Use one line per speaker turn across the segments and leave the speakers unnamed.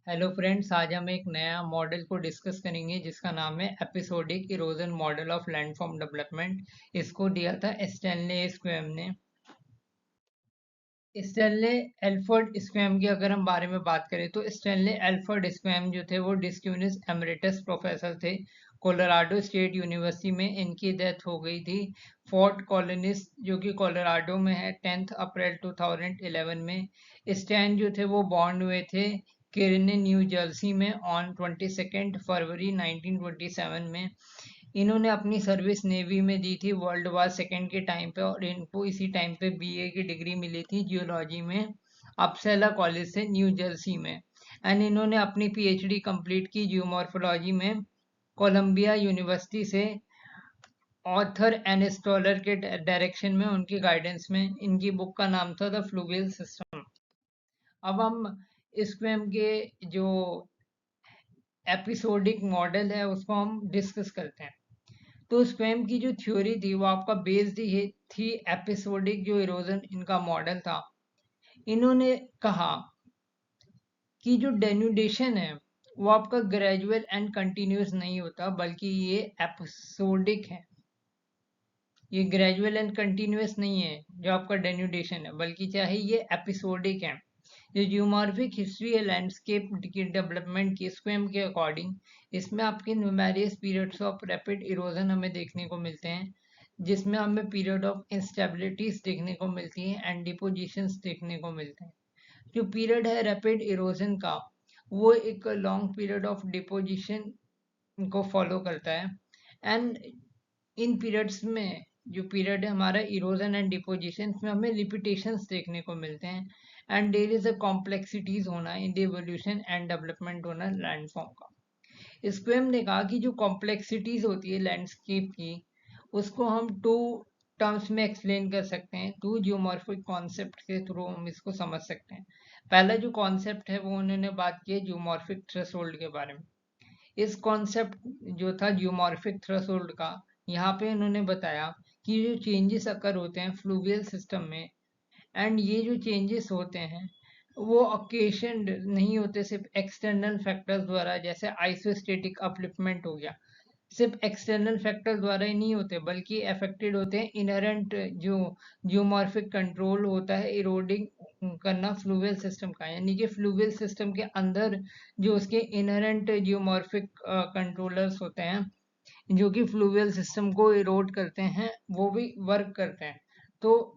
Hello friends, आज हम एक नया मॉडल को डिस्कस करेंगे जिसका नाम है episodic erosion model of landform development. इसको दिया था स्टैनले स्क्वैम ने। स्टैनले एल्फर्ड स्क्वैम की अगर हम बारे में बात करें तो स्टैनले एल्फर्ड स्क्वैम जो थे वो डिस्क्यूनिस एमरिटस प्रोफेसर थे कोलोराडो स्टेट यूनिवर्सिटी में। इनकी डेथ हो गई थी फोर्ट कॉलोनिस जो कि कोलोराडो में है 10 अप्रैल 2011 में। स्टैन जो थे वो बॉर्न हुए थे किरने न्यू जर्सी में ऑन 22 फरवरी 1927 में। इन्होंने अपनी सर्विस नेवी में दी थी वर्ल्ड वार सेकेंड के टाइम पे, और इनको इसी टाइम पे बीए की डिग्री मिली थी जियोलॉजी में अपसेला कॉलेज से न्यू जर्सी में। एंड इन्होंने अपनी पीएचडी कंप्लीट की जियोमॉर्फोलॉजी में कोलंबिया यूनिवर्सिटी से। ऑथर एंड स्कॉलर के डायरेक्शन में, उनकी गाइडेंस में, इनकी बुक का नाम था द फ्लूवियल सिस्टम। अब हम स्क्वैम के जो एपिसोडिक मॉडल है उसको हम डिस्कस करते हैं। तो स्क्वैम की जो थ्योरी थी वो आपका बेस्ड ही थी एपिसोडिक जो इरोजन इनका मॉडल था। इन्होंने कहा कि जो डेन्यूडेशन है वो आपका ग्रेजुअल एंड कंटिन्यूस नहीं होता बल्कि ये एपिसोडिक है। ये ग्रेजुअल एंड कंटिन्यूस नहीं है जो आपका डेन्यूडेशन है, बल्कि चाहे ये एपिसोडिक है। जो जियोमॉर्फिक हिस्ट्री है लैंडस्केप की डेवलपमेंट की स्क्वैम के अकॉर्डिंग, इसमें आपके numerous periods of rapid erosion हमें देखने को मिलते हैं, जिसमें हमें पीरियड ऑफ इंस्टेबिलिटीज देखने को मिलती हैं एंड डिपोजिशंस देखने को मिलते हैं। जो पीरियड है रैपिड इरोजन का वो एक लॉन्ग पीरियड ऑफ डिपोजिशन को फॉलो करता है। एंड इन पीरियड्स में जो पीरियड है हमारा इरोजन एंड डिपोजिशन में हमें रिपीटेशंस देखने को मिलते हैं। And there is a complexities होना in the evolution and development होना लैंडफॉर्म का। इसको हमने कहा कि जो कॉम्प्लेक्सिटीज होती है लैंडस्केप की उसको हम टू टर्म्स में एक्सप्लेन कर सकते हैं, टू जियोमॉर्फिक कॉन्सेप्ट के थ्रू हम इसको समझ सकते हैं। पहला जो कॉन्सेप्ट है वो उन्होंने बात की है जियोमॉर्फिक थ्रेशोल्ड के बारे में। इस कॉन्सेप्ट जो था जियोमॉर्फिक थ्रेशोल्ड का, यहाँ पे उन्होंने बताया कि जो चेंजेस अकर होते हैं फ्लूवियल सिस्टम में, एंड ये जो चेंजेस होते हैं वो ओकेशन नहीं होते सिर्फ एक्सटर्नल फैक्टर्स द्वारा, जैसे आइसोस्टेटिक अपलिफ्टमेंट हो गया, सिर्फ एक्सटर्नल फैक्टर द्वारा ही नहीं होते बल्कि अफेक्टेड होते हैं इनहेरेंट जो जियोमॉर्फिक कंट्रोल होता है इरोडिंग करना फ्लूवियल सिस्टम का। यानी कि फ्लूवियल सिस्टम के अंदर जो उसके इनहेरेंट जियोमॉर्फिक कंट्रोलर्स होते हैं जो कि फ्लूवियल सिस्टम को इरोड करते हैं वो भी वर्क करते हैं। तो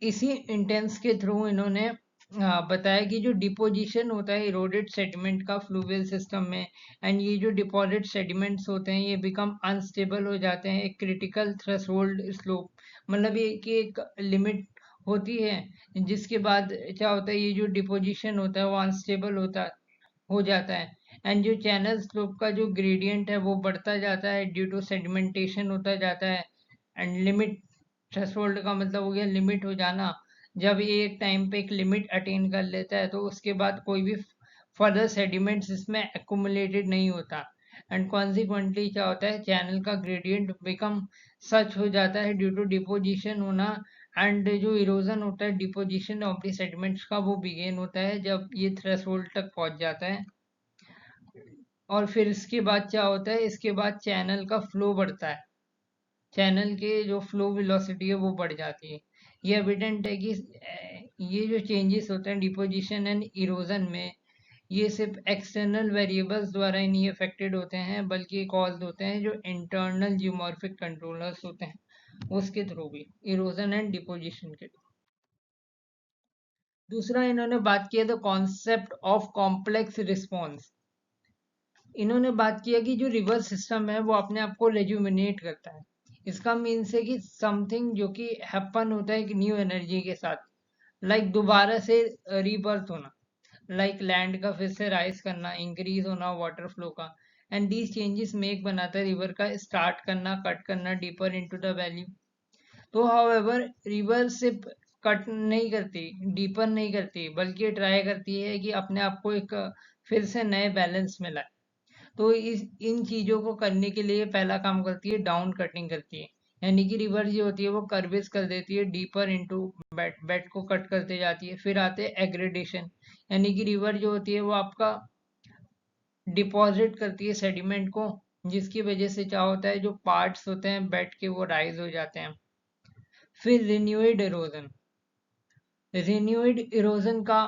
इसी इंटेंस के थ्रू इन्होंने बताया कि जो डिपोजिशन होता है इरोडेड सेडिमेंट का फ्लूवियल सिस्टम में, एंड ये जो डिपॉजिट सेडिमेंट्स होते हैं ये बिकम अनस्टेबल हो जाते हैं एक क्रिटिकल थ्रेशोल्ड स्लोप, मतलब ये कि एक लिमिट होती है जिसके बाद क्या होता है ये जो डिपोजिशन होता है वो अनस्टेबल होता हो जाता है। एंड जो चैनल स्लोप का जो ग्रेडियंट है वो बढ़ता जाता है ड्यू टू सेडिमेंटेशन होता जाता है। एंड लिमिट थ्रेशोल्ड का मतलब हो गया लिमिट हो जाना। जब ये एक टाइम पे एक लिमिट अटेन कर लेता है तो उसके बाद कोई भी फर्दर सेडिमेंट्स इसमें एक्यूमुलेटेड नहीं होता। एंड कॉन्सिक्वेंटली क्या होता है चैनल का ग्रेडियंट बिकम सच हो जाता है ड्यू टू डिपोजिशन होना। एंड जो इरोजन होता है डिपोजिशन ऑफ द सेडिमेंट्स का वो बिगेन होता है जब ये थ्रेशोल्ड तक पहुंच जाता है। और फिर इसके बाद क्या होता है, इसके बाद चैनल का फ्लो बढ़ता है, चैनल के जो फ्लो वेलोसिटी है वो बढ़ जाती है। ये एविडेंट है कि ये जो चेंजेस होते हैं डिपोजिशन एंड इरोजन में ये सिर्फ एक्सटर्नल वेरिएबल्स द्वारा ही नहीं अफेक्टेड होते हैं बल्कि कॉज होते हैं जो इंटरनल जियोमॉर्फिक कंट्रोलर्स होते हैं उसके थ्रू भी, इरोजन एंड डिपोजिशन के थ्रू। दूसरा इन्होंने बात किया the concept of complex response. इन्होंने बात किया कि जो रिवर्स सिस्टम है वो अपने आप को रेजुमिनेट करता है। इसका मीन्स है कि समथिंग जो कि हैपन होता है एक न्यू एनर्जी के साथ, लाइक दोबारा से रीबर्थ होना, लाइक लैंड का फिर से राइज करना, इंक्रीज होना वाटर फ्लो का। एंड दीज चेंजेस मेक बनाता है रिवर का स्टार्ट करना, कट करना डीपर इनटू द वैल्यू। तो हाउएवर रिवर सिर्फ कट नहीं करती, डीपर नहीं करती, बल्कि ट्राई करती है कि अपने आप को एक फिर से नए बैलेंस में लाए। तो इस इन चीजों को करने के लिए पहला काम करती है डाउन कटिंग करती है, यानी कि रिवर जो होती है वो कर्वेस कर देती है डीपर इनटू बेड, बेड को कट करते जाती है। फिर आते हैं एग्रेडेशन, यानी कि रिवर जो होती है वो आपका डिपॉजिट करती है सेडिमेंट को, जिसकी वजह से क्या होता है, जो पार्ट्स होते हैं बेड के वो राइज हो जाते हैं। फिर रिन्यूएड इरोजन, रिन्यूएड इरोजन का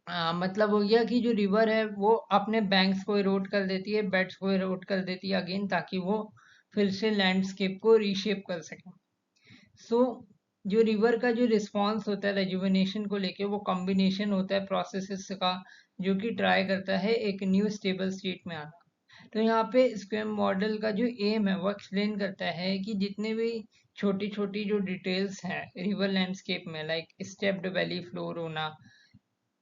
मतलब हो गया कि जो रिवर है वो अपने बैंक्स को इरोड कर देती है, बेड्स को इरोड कर देती है अगेन, ताकि वो फिर से लैंडस्केप को रीशेप कर सके। सो जो रिवर का जो रिस्पॉन्स होता है रेजुवेनेशन को लेके, वो कॉम्बिनेशन होता है प्रोसेसेस का, जो कि ट्राई करता है एक न्यू स्टेबल स्टेट में आना। तो यहाँ पे स्क्वेम मॉडल का जो एम है वो एक्सप्लेन करता है कि जितने भी छोटी छोटी जो डिटेल्स हैं रिवर लैंडस्केप में, लाइक स्टेप्ड वैली फ्लोर होना,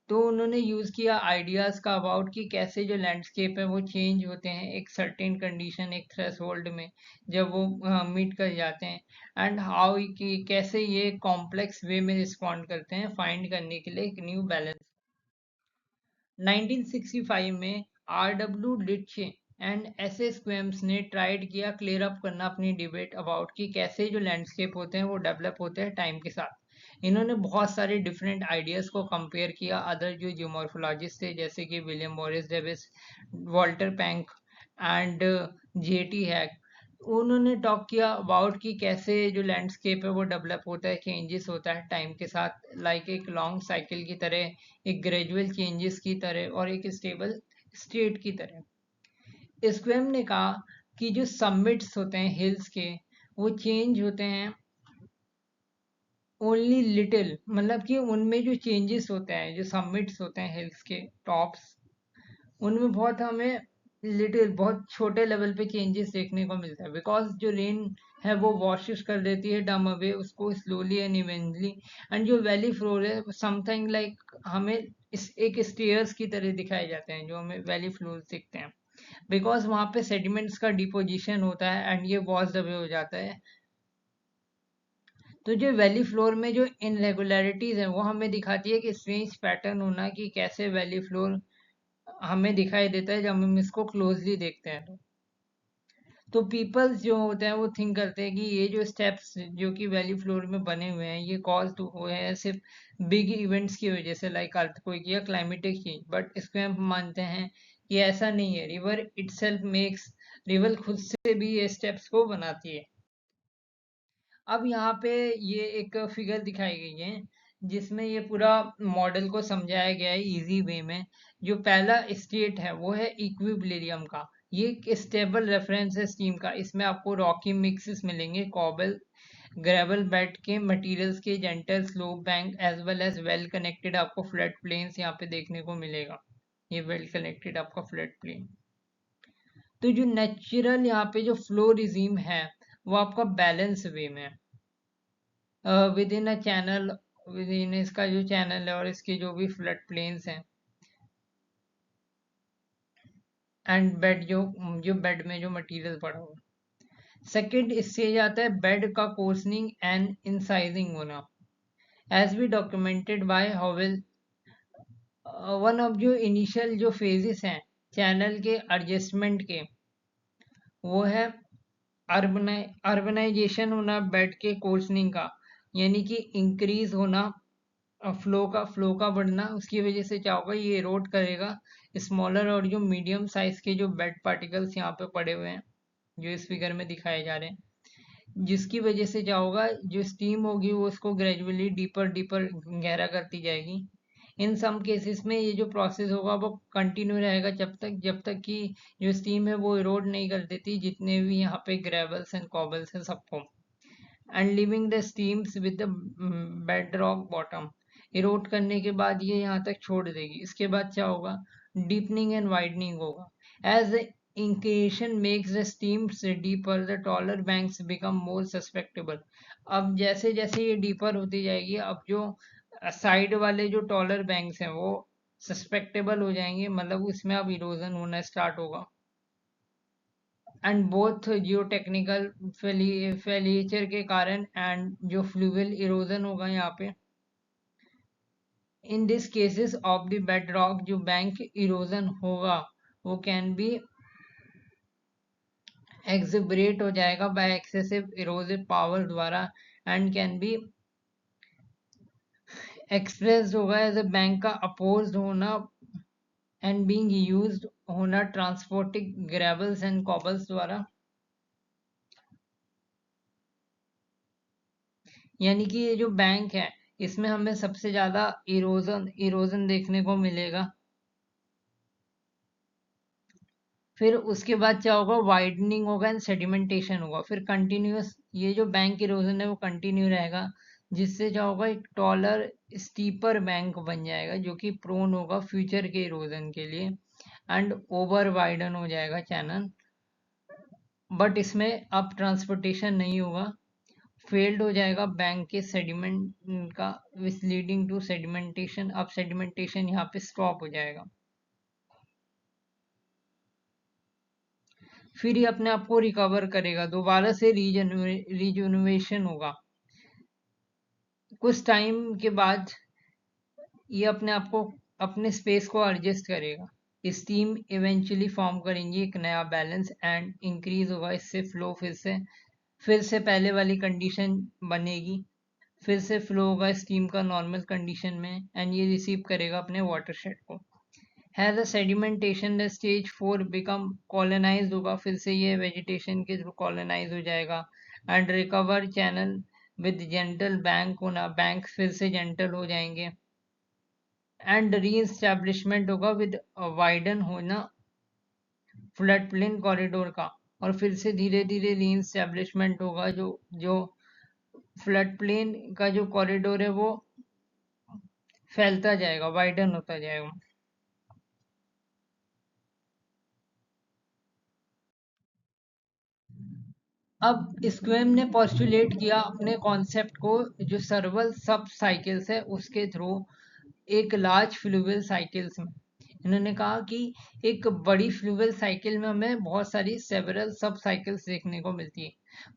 तो उन्होंने यूज किया आइडियाज का अबाउट कि कैसे जो लैंडस्केप है वो चेंज होते हैं एक सर्टेन कंडीशन, एक थ्रेशोल्ड में जब वो मीट कर जाते हैं, एंड हाउ कि कैसे ये कॉम्प्लेक्स वे में रिस्पॉन्ड करते हैं फाइंड करने के लिए एक न्यू बैलेंस। 1965 में आर डब्ल्यू डिटचे एंड एस एस क्वेम्स ने ट्राइड किया क्लियर अप करना अपनी डिबेट अबाउट कि कैसे जो लैंडस्केप होते हैं वो डेवलप होते हैं टाइम के साथ। इन्होंने बहुत सारे डिफरेंट आइडियाज को कंपेयर किया अदर जो जियोमॉर्फोलॉजिस्ट थे, जैसे कि William Morris Davis, Walter पैंक and jetty hack. उन्होंने टॉक किया अबाउट कि कैसे जो लैंडस्केप है वो डेवलप होता है, चेंजेस होता है टाइम के साथ, लाइक एक लॉन्ग साइकिल की तरह, एक ग्रेजुअल चेंजेस की तरह और एक स्टेबल स्टेट की तरह। स्क्वेम ने कहा कि जो समिट्स होते हैं हिल्स के, वो चेंज होते हैं ओनली लिटिल, मतलब कि उनमें जो चेंजेस होते हैं, जो समिट्स होते हैं हिल्स के टॉप्स, उनमें बहुत हमें लिटिल, बहुत छोटे लेवल पे चेंजेस देखने को मिलता है, बिकॉज जो रेन है वो वॉशेस कर देती है डम अवे उसको स्लोली एंड इवेंटली। एंड जो वैली फ्लोर है समथिंग लाइक हमें एक स्टेयर्स की तरह दिखाए जाते हैं जो हमें वैली फ्लोर दिखते हैं, बिकॉज वहाँ पे सेडिमेंट्स का डिपोजिशन होता है एंड ये वॉश अवे हो जाता है। तो जो वैली फ्लोर में जो इनरेगुलरिटीज है वो हमें दिखाती है कि स्ट्रेंज पैटर्न होना, कि कैसे वैली फ्लोर हमें दिखाई देता है जब हम इसको क्लोजली देखते हैं। तो पीपल्स जो होते हैं वो थिंक करते हैं कि ये जो स्टेप्स जो कि वैली फ्लोर में बने हुए हैं ये कॉज हुए हैं सिर्फ बिग इवेंट्स की वजह से, लाइक अर्थक्वेक या क्लाइमेटिक चेंज, बट इसको हम मानते हैं कि ऐसा नहीं है। रिवर इटसेल्फ मेक्स, रिवर खुद से भी ये स्टेप्स को बनाती है। अब यहाँ पे ये एक फिगर दिखाई गई है जिसमें ये पूरा मॉडल को समझाया गया है इजी वे में। जो पहला स्टेट है वो है इक्विलिब्रियम का, ये एक स्टेबल रेफरेंस है स्टीम का। इसमें आपको रॉकी मिक्सेस मिलेंगे, कॉबल ग्रेवल बेड के मटेरियल्स के, gentle slope bank as well as well connected आपको फ्लैट प्लेन्स यहाँ पे देखने को मिलेगा। ये वेल कनेक्टेड आपका फ्लैट प्लेन। तो जो नेचुरल यहाँ पे जो फ्लो रिजीम है वो आपका बैलेंस वे में with in a channel, with in इसका जो चैनल है और इसके जो भी फ्लड प्लेन्स हैं, एंड बेड जो जो बेड में जो मटेरियल पड़ा हुआ। सेकेंड स्टेज आता है बेड का कोर्सनिंग एंड इंसाइजिंग होना, as be documented by Howell. One of जो इनिशियल जो फेजेस हैं चैनल के एडजस्टमेंट के, वो है अर्बनाइजेशन होना बेड के कोर्सनिंग का, यानी कि इंक्रीज होना फ्लो का बढ़ना। उसकी वजह से क्या होगा, ये इरोड करेगा स्मॉलर और जो मीडियम साइज के जो बेड पार्टिकल्स यहाँ पे पड़े हुए हैं जो इस फिगर में दिखाए जा रहे हैं, जिसकी वजह से क्या होगा, जो स्टीम होगी वो उसको ग्रेजुअली डीपर डीपर गहरा करती जाएगी। इन सम केसेस में ये जो प्रोसेस होगा वो कंटिन्यू रहेगा जब तक कि जो स्टीम है वो इरोड नहीं कर देती जितने भी यहाँ पे ग्रेवल्स एंड कॉबल्स हैं सबको, and living the stems with the bed rock bottom. Erode करने के बाद ये यहाँ तक छोड़ देगी। इसके बाद क्या होगा, डीपनिंग एंड वाइडनिंग होगा। As the incision makes the streams deeper the taller banks become more susceptible. अब जैसे जैसे ये डीपर होती जाएगी, अब जो साइड वाले जो टॉलर बैंक्स हैं वो सस्पेक्टेबल हो जाएंगे, मतलब उसमें अब इरोजन होना स्टार्ट होगा। एंड बोथ जियो टेक्निकल फेलिचर के कारण एंड जो फ्लूवियल इरोजन होगा यहाँ पे, in this cases of the bed rock जो बैंक इरोजन होगा वो कैन बी एक्सिबरेट हो जाएगा बाय एक्सेसिव इरोसिव पावर द्वारा एंड कैन बी एक्सप्रेस्ड होगा एज अ बैंक का अपोज्ड होना एंड बीइंग यूज्ड होना ट्रांसपोर्टिंग ग्रेवल्स एंड कॉबल्स द्वारा। यानी कि ये जो बैंक है इसमें हमें सबसे ज्यादा इरोजन देखने को मिलेगा। फिर उसके बाद क्या होगा, वाइडनिंग होगा एंड सेडिमेंटेशन होगा। फिर कंटिन्यूअस ये जो बैंक इरोजन है वो कंटिन्यू रहेगा, जिससे क्या होगा, एक टॉलर स्टीपर बैंक बन जाएगा जो कि प्रोन होगा फ्यूचर के इरोजन के लिए एंड ओवर वाइडन हो जाएगा चैनल। बट इसमें अब ट्रांसपोर्टेशन नहीं होगा, फेल्ड हो जाएगा बैंक के सेडिमेंट का विच लीडिंग टू सेडिमेंटेशन। अब सेडिमेंटेशन यहाँ पे स्टॉप हो जाएगा। फिर ये अपने आप को रिकवर करेगा, दोबारा से रीजनरेशन होगा। कुछ टाइम के बाद ये अपने आप को अपने स्पेस को एडजस्ट करेगा। स्टीम इवेंचुअली फॉर्म करेंगी एक नया बैलेंस एंड इंक्रीज होगा, इससे फ्लो फिर से पहले वाली कंडीशन बनेगी। फिर से फ्लो होगा स्टीम का नॉर्मल कंडीशन में एंड ये रिसीव करेगा अपने वाटरशेड को। Has a sedimentation stage 4 become colonize होगा, फिर से ये वेजिटेशन के थ्रू कॉलोनाइज हो जाएगा and recover channel with gentle bank होना, बैंक फिर से जेंटल हो जाएंगे एंड री एस्टेब्लिशमेंट होगा विद वाइडन होना फ्लड प्लेन कॉरिडोर का। और फिर से धीरे धीरे री एस्टेब्लिशमेंट होगा, जो जो फ्लड प्लेन का जो कॉरिडोर है वो फैलता जाएगा, वाइडन होता जाएगा। अब स्क्वेम ने पोस्टुलेट किया अपने कॉन्सेप्ट को, जो सर्वल सब साइकिल्स है उसके थ्रू एक लार्ज फ्लूवियल साइकिल्स में। इन्होंने कहा कि एक बड़ी फ्लूवियल साइकिल में हमें बहुत सारी सेवरल सब साइकिल्स देखने को मिलती है।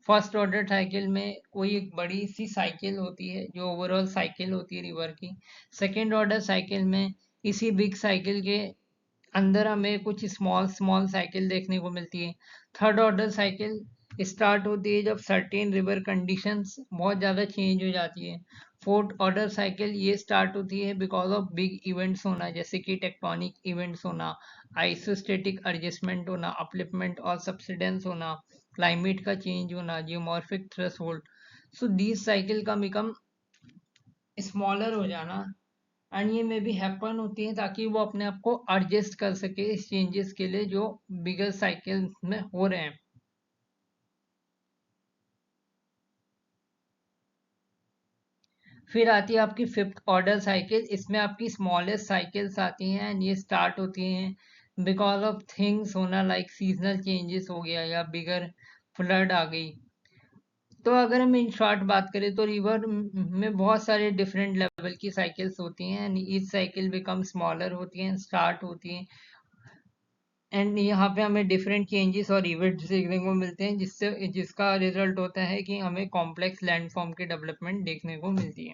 फर्स्ट ऑर्डर साइकिल में कोई एक बड़ी सी साइकिल होती है जो ओवरऑल साइकिल होती है रिवर की। सेकेंड ऑर्डर साइकिल में इसी बिग साइकिल के अंदर हमें कुछ स्मॉल स्मॉल साइकिल देखने को मिलती है। थर्ड ऑर्डर साइकिल स्टार्ट होती है जब सर्टेन रिवर कंडीशंस बहुत ज़्यादा चेंज हो जाती है। फोर्थ ऑर्डर साइकिल ये स्टार्ट होती है बिकॉज ऑफ बिग इवेंट्स होना, जैसे कि टेक्टोनिक इवेंट्स होना, आइसोस्टेटिक एडजस्टमेंट होना, अपलिफ्टमेंट और सब्सिडेंस होना, क्लाइमेट का चेंज होना, geomorphic threshold. So these cycle का बिकम स्मॉलर हो जाना एंड ये में भी हैपन होती है ताकि वो अपने आप को एडजस्ट कर सके इस चेंजेस के लिए जो बिगर साइकिल में हो रहे हैं। फिर आती है आपकी फिफ्थ ऑर्डर साइकिल, इसमें आपकी स्मॉलेस्ट साइकिल्स आती हैं एंड ये स्टार्ट होती हैं बिकॉज ऑफ थिंग्स होना लाइक सीजनल चेंजेस हो गया या बिगर फ्लड आ गई। तो अगर हम इन शॉर्ट बात करें तो रिवर में बहुत सारे डिफरेंट लेवल की साइकिल्स होती हैं and each cycle become smaller होती हैं, स्टार्ट होती हैं एंड यहाँ पे हमें डिफरेंट चेंजेस और इवेंट्स देखने को मिलते हैं, जिसका रिजल्ट होता है कि हमें कॉम्प्लेक्स लैंडफॉर्म की डेवलपमेंट देखने को मिलती है।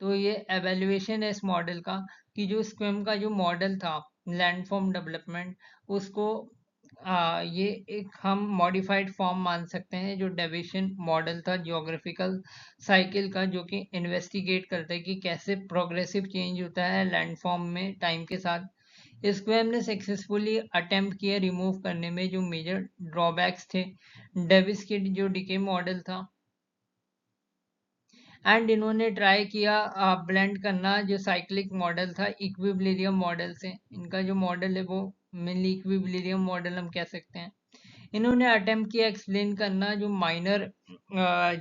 तो ये एवेल्युएशन है इस मॉडल का कि जो स्क्विम का जो मॉडल था लैंडफॉर्म डेवलपमेंट, उसको ये एक हम मॉडिफाइड फॉर्म मान सकते हैं, जो डेविएशन मॉडल था ज्योग्राफिकल साइकिल का, जो कि इन्वेस्टिगेट करता है कि कैसे प्रोग्रेसिव चेंज होता है लैंडफॉर्म में टाइम के साथ। स्क्वेम ने सक्सेसफुली अटेम्प्ट किया रिमूव करने में जो मेजर ड्रॉबैक्स थे डेविस के जो डीके मॉडल था एंड इन्होंने ट्राई किया ब्लेंड करना जो साइक्लिक मॉडल था इक्विलिब्रियम मॉडल से। इनका जो मॉडल है वो मेनली इक्विलिब्रियम मॉडल हम कह सकते हैं। इन्होंने अटेम्प्ट किया एक्सप्लेन करना जो माइनर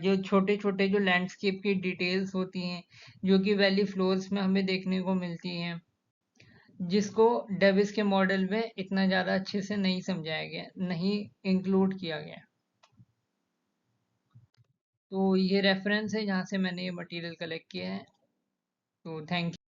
जो छोटे छोटे जो लैंडस्केप की डिटेल्स होती हैं जो कि वैली फ्लोर्स में हमें देखने को मिलती हैं, जिसको डेविस के मॉडल में इतना ज़्यादा अच्छे से नहीं समझाया गया, नहीं इंक्लूड किया गया। तो ये रेफरेंस है जहाँ से मैंने ये मटेरियल कलेक्ट किया है। तो थैंक